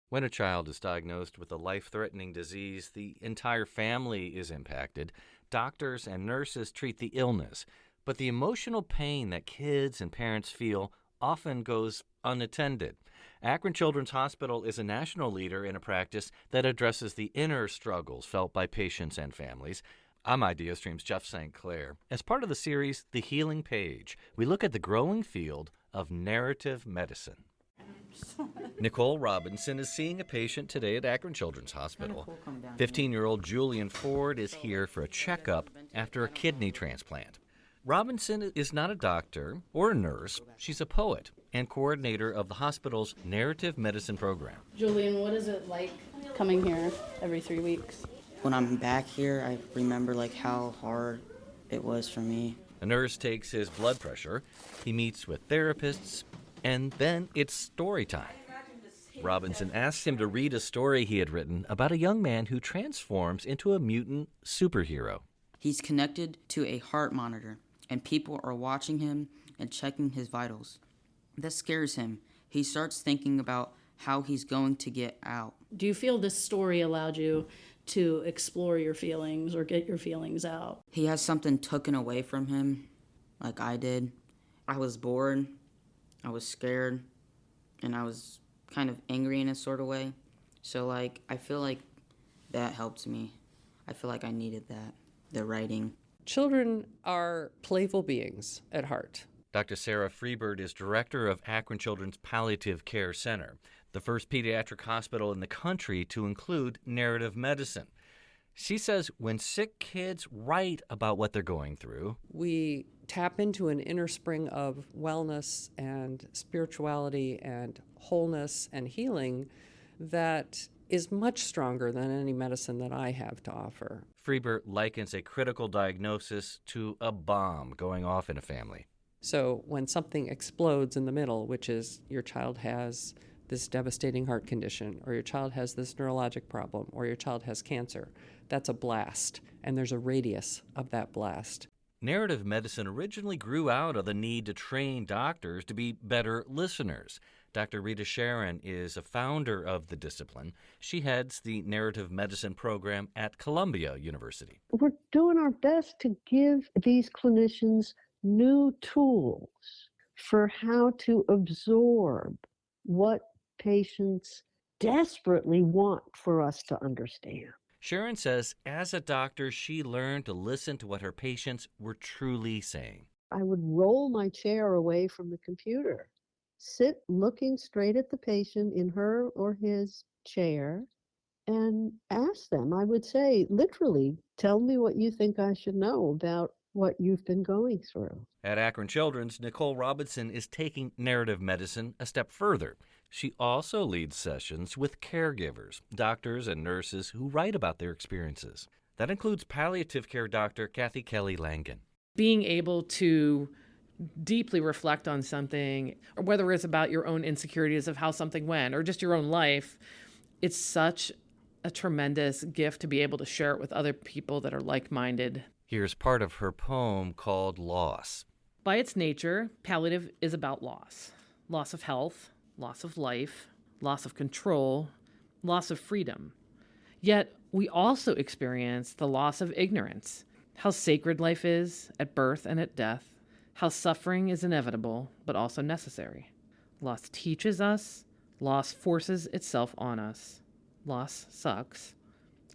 When a child is diagnosed with a life-threatening disease, the entire family is impacted. Doctors and nurses treat the illness, but the emotional pain that kids and parents feel often goes unattended. Akron Children's Hospital is a national leader in a practice that addresses the inner struggles felt by patients and families. I'm IdeaStream's Jeff St. Clair. As part of the series, The Healing Page, we look at the growing field of narrative medicine. Nicole Robinson is seeing a patient today at Akron Children's Hospital. 15-year-old Julian Ford is here for a checkup after a kidney transplant. Robinson is not a doctor or a nurse. She's a poet and coordinator of the hospital's narrative medicine program. Julian, what is it like coming here every 3 weeks? When I'm back here, I remember how hard it was for me. A nurse takes his blood pressure. He meets with therapists, and then it's story time. Robinson asks him to read a story he had written about a young man who transforms into a mutant superhero. He's connected to a heart monitor, and people are watching him and checking his vitals. That scares him. He starts thinking about how he's going to get out. Do you feel this story allowed you to explore your feelings or get your feelings out? He has something taken away from him, like I did. I was bored, I was scared, and I was kind of angry in a sort of way. So I feel like that helped me. I feel like I needed that, the writing. Children are playful beings at heart. Dr. Sarah Freebird is director of Akron Children's Palliative Care Center, the first pediatric hospital in the country to include narrative medicine. She says when sick kids write about what they're going through, we tap into an inner spring of wellness and spirituality and wholeness and healing that is much stronger than any medicine that I have to offer. Freebird likens a critical diagnosis to a bomb going off in a family. So when something explodes in the middle, which is your child has this devastating heart condition, or your child has this neurologic problem, or your child has cancer, that's a blast, and there's a radius of that blast. Narrative medicine originally grew out of the need to train doctors to be better listeners. Dr. Rita Sharon is a founder of the discipline. She heads the narrative medicine program at Columbia University. We're doing our best to give these clinicians new tools for how to absorb what patients desperately want for us to understand. Sharon says as a doctor, she learned to listen to what her patients were truly saying. I would roll my chair away from the computer, sit looking straight at the patient in her or his chair, and ask them. I would say, literally, tell me what you think I should know about what you've been going through. At Akron Children's, Nicole Robinson is taking narrative medicine a step further. She also leads sessions with caregivers, doctors and nurses who write about their experiences. That includes palliative care doctor Kathy Kelly Langan. Being able to deeply reflect on something, or whether it's about your own insecurities of how something went, or just your own life, it's such a tremendous gift to be able to share it with other people that are like-minded. Here's part of her poem called Loss. By its nature, palliative is about loss. Loss of health, loss of life, loss of control, loss of freedom. Yet, we also experience the loss of ignorance, how sacred life is at birth and at death, how suffering is inevitable but also necessary. Loss teaches us, loss forces itself on us. Loss sucks.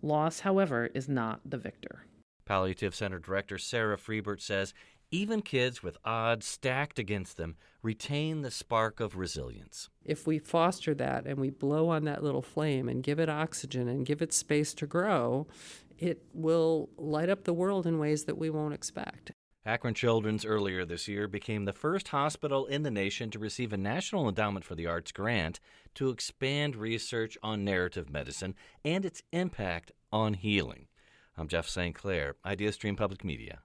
Loss, however, is not the victor. Palliative Center Director Sarah Freebird says even kids with odds stacked against them retain the spark of resilience. If we foster that and we blow on that little flame and give it oxygen and give it space to grow, it will light up the world in ways that we won't expect. Akron Children's earlier this year became the first hospital in the nation to receive a National Endowment for the Arts grant to expand research on narrative medicine and its impact on healing. I'm Jeff St. Clair, IdeaStream Public Media.